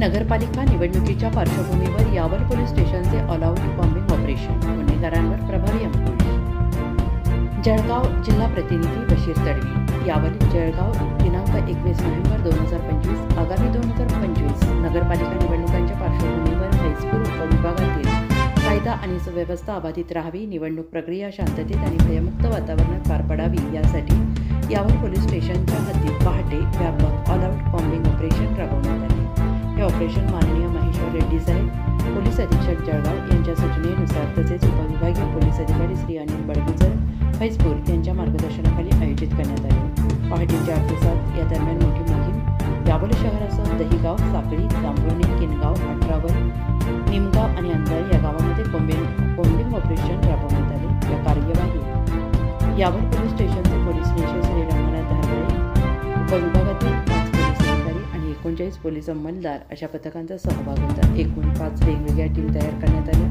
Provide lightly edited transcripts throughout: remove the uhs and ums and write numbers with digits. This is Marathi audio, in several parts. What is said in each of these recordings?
नगरपालिका निवडणुकीच्या पार्श्वभूमीवर यावल पोलीस स्टेशनचे ऑल आउट बॉम्बिंग ऑपरेशन, गुन्हेगारांवर प्रभावी अंकुश। जळगाव जिल्हा प्रतिनिधी बशीर तडवी। यावल जळगाव दिनांक 21 नोव्हेंबर 2025 आगामी 2025 नगरपालिका निवडणुकांच्या पार्श्वभूमीवर फैजपूर उपविभागातील कायदा आणि सुव्यवस्था अबाधित राहावी, निवडणूक प्रक्रिया शांततेत आणि भयमुक्त वातावरणात पार पडावी यासाठी यावल पोलीस स्टेशनच्या हद्दीत पहाटे व्यापक ऑल आउट बॉम्बिंग ऑपरेशन राबवण्यात आले। हे ऑपरेशन माननीय महेश्वर रेड्डी साहेब, पोलीस अधीक्षक जळगाव यांच्या सूचनेनुसार तसेच उपविभागीय पोलीस अधिकारी श्री अनिल बडगुजर फैजपूर यांच्या मार्गदर्शनाखाली आयोजित करण्यात आले। पहाटे 4 ते 7 या दरम्यान मोठी मोहीम यावल शहरासह दहिगाव, साखळी, जांभुळणी, किनगाव, अठरावल, निमगाव आणि अंधारी या गावामध्ये बॉम्बिंग ऑपरेशन राबवण्यात आले। या कार्यवाहीत यावल पोलीस स्टेशनचे पोलीस निरीक्षक श्री रंगनाथ धारगळे, उपविभागातील 5 पोलीस अधिकारी आणि 39 पोलीस अंमलदार अशा पथकांचा सहभाग होता। एकूण 5 वेगवेगळ्या टीम तयार करण्यात आल्या।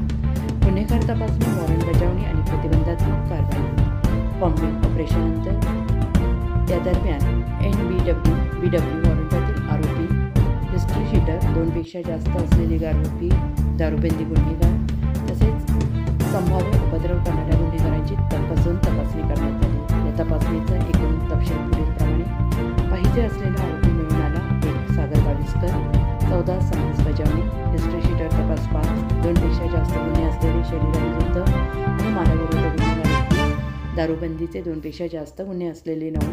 गुन्हेगार तपासणी, वॉरंट बजावणी आणि प्रतिबंधात्मक कारवाई। बॉम्बिंग ऑपरेशननंतर या दरम्यान NBW वॉरंटातील आरोपी, हिस्ट्री शीटर, 2 पेक्षा जास्त असलेले आरोपी, दारूबंदी गुन्हेगार तसेच संभाव्य उपद्रव करणाऱ्या गुन्हेगारांची तपासणी करण्यात आली। या तपासणीचा एकूण तपशील पुढीलप्रमाणे पाहिजे असलेला आरोपी मिळून आला: 1 सागर बाविस्कर, 14 समन्स बजावणी, हिस्ट्री शीटर तपास 5, 2 पेक्षा जास्त गुन्हे असलेले शरीराविरुद्ध आणि मानवविरुद्ध गुन्हेगार 21, दारूबंदीचे 2 पेक्षा जास्त गुन्हे असलेले 9,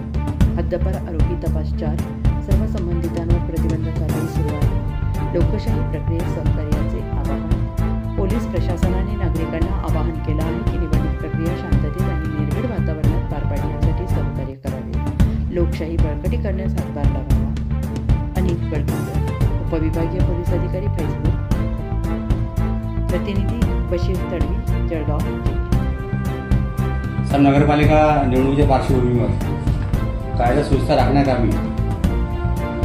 हद्दपार आरोपी तपास 4। सर्व संबंधितांवर प्रतिबंध कारवाई सुरू आहे। लोकशाही प्रक्रियेत सहकार्याचे आवाहन। पोलीस प्रशासनाने नागरिकांना आवाहन केलं आहे की निवडणूक प्रक्रिया शांततेत आणि निर्भीड वातावरणात पार पाडण्यासाठी सहकार्य करावे। लोकशाही बळकटी करण्यास हातभार लावावा। अनिल बडगुजर, उपविभागीय पोलीस अधिकारी फैजपूर, प्रतिनिधी बशीर तडवी, जळगाव। नगरपालिका निवडणुकीच्या पार्श्वभूमीवर कायदा सुव्यवस्था राखण्यात यावी,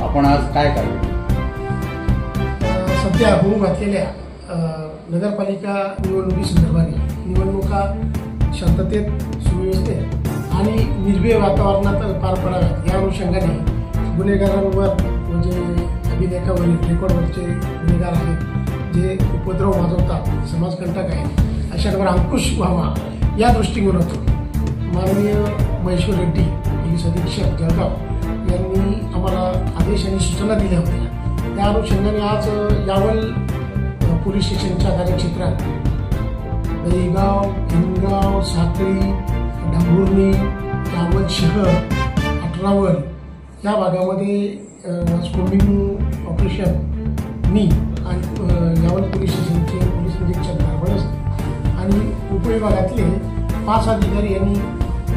आपण आज काय करावे? सध्या होऊ घातलेल्या नगरपालिका निवडणुकीसंदर्भाने निवडणुका शांततेत, सुव्यवस्थेत आणि निर्भय वातावरणात पार पडाव्यात या अनुषंगाने गुन्हेगारांवर म्हणजे अभिलेखावरील रेकॉर्डवरचे गुन्हेगार आहेत जे उपद्रव माजवतात, समाजकंटक आहेत, अशांवर अंकुश व्हावा या दृष्टिकोनातून माननीय महेश्वर रेड्डी पोलीस अधीक्षक जळगाव यांनी आम्हाला आदेश आणि सूचना दिल्या होत्या। त्या अनुषंगाने आज यावल पोलीस स्टेशनच्या कार्यक्षेत्रात दहिगाव, किनगाव, साखळी, जांभुळणी, यावल शहर, अठरावल या भागामध्ये बॉम्बिंग ऑपरेशन मी आणि यावल पोलीस स्टेशनचे पोलीस निरीक्षक धारगळे आणि उपविभागातले 5 अधिकारी यांनी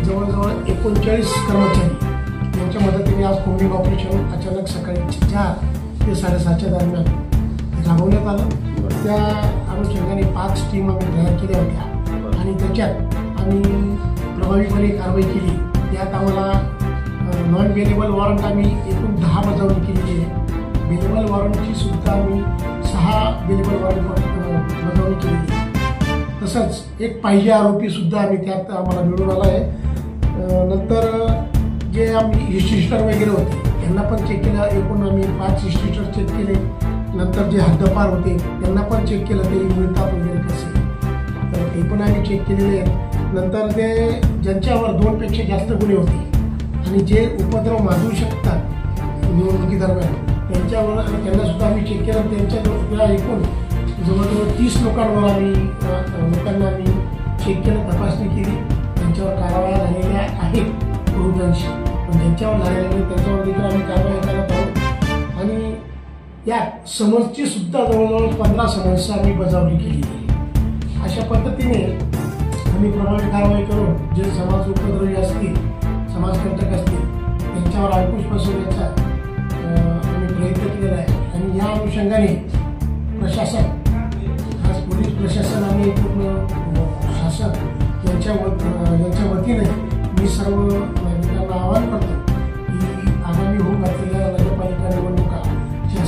जवळजवळ 39 कर्मचारी यांच्या मदतीने आज बॉम्बिंग ऑपरेशन अचानक सकाळी 4 ते 7:30च्या दरम्यान राबवण्यात आलं। त्या अनुषंगाने 5 टीम आम्ही तयार केल्या होत्या आणि त्याच्यात आम्ही प्रभावीपणे कारवाई केली। त्यात आम्हाला नॉन बेलेबल वॉरंट आम्ही एकूण 10 बजावणी केलेली आहे। बेलेबल वॉरंटची सुद्धा आम्ही 6 बेलेबल वॉरंट बजावणी केलेली आहे। तसंच एक पाहिजे आरोपी सुद्धा आम्ही त्यात आम्हाला मिळून आला आहे। नंतर जे आम्ही हिस्ट्रीस्टर वगैरे होते त्यांना पण चेक केलं। एकूण आम्ही 5 हिस्ट्रीस्टर चेक केले। नंतर जे हद्दपार होते त्यांना पण चेक केलं, ते मिळतात वगैरे कसे, तर ते पण आम्ही चेक केलेले आहेत। नंतर ते ज्यांच्यावर 2 पेक्षा जास्त गुन्हे होते आणि जे उपद्रव माजवू शकतात निवडणुकीदरम्यान त्यांना सुद्धा आम्ही चेक केलं। त्यांच्या एकूण जवळजवळ 30 लोकांना आम्ही चेक केलं, तपासणी केली। त्यांच्यावर कारवाया झालेल्या आहेत बहुतांशी, पण ज्यांच्यावर झालेल्या नाही त्यांच्यावर देखील आम्ही कारवाई करत आहोत। आणि या समन्सची सुद्धा जवळजवळ 15 समन्स आम्ही बजावणी केली आहे। अशा पद्धतीने आम्ही प्रभावी कारवाई करून जे समाज उपद्रवी असतील, समाजकंटक असतील त्यांच्यावर अंकुश बसवण्याचा आम्ही प्रयत्न केलेला आहे। आणि या अनुषंगाने प्रशासन, आज पोलीस प्रशासन आणि पूर्ण शासन यांच्या वतीने मी सर्व नागरिकांना आवाहन करतो की आगामी होऊ घातलेल्या नगरपालिका निवडणुका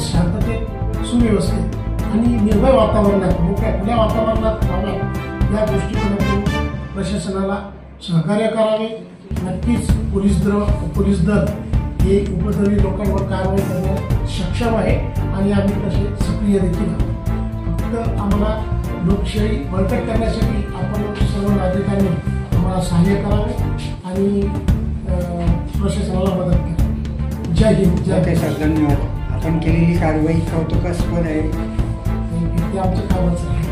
शांततेत, सुव्यवस्थेत आणि निर्भय वातावरणात, मोकळ्या खुल्या वातावरणात व्हाव्यात या दृष्टिकोनातून प्रशासनाला सहकार्य करावे। नक्कीच पोलीस दल हे उपद्रवी लोकांवर कारवाई करण्यास सक्षम आहे आणि आम्ही तसे सक्रिय देखील आहोत. फक्त आम्हाला लोकशाही बळकट करण्यासाठी आपण सर्व नागरिकांनी आम्हाला सहाय्य करावे आणि प्रशासनाला मदत करावी. जय हिंद, जय ओके सर, धन्यवाद. आपण केलेली कारवाई कौतुकास्पद आहे. ते आमचं कामच आहे.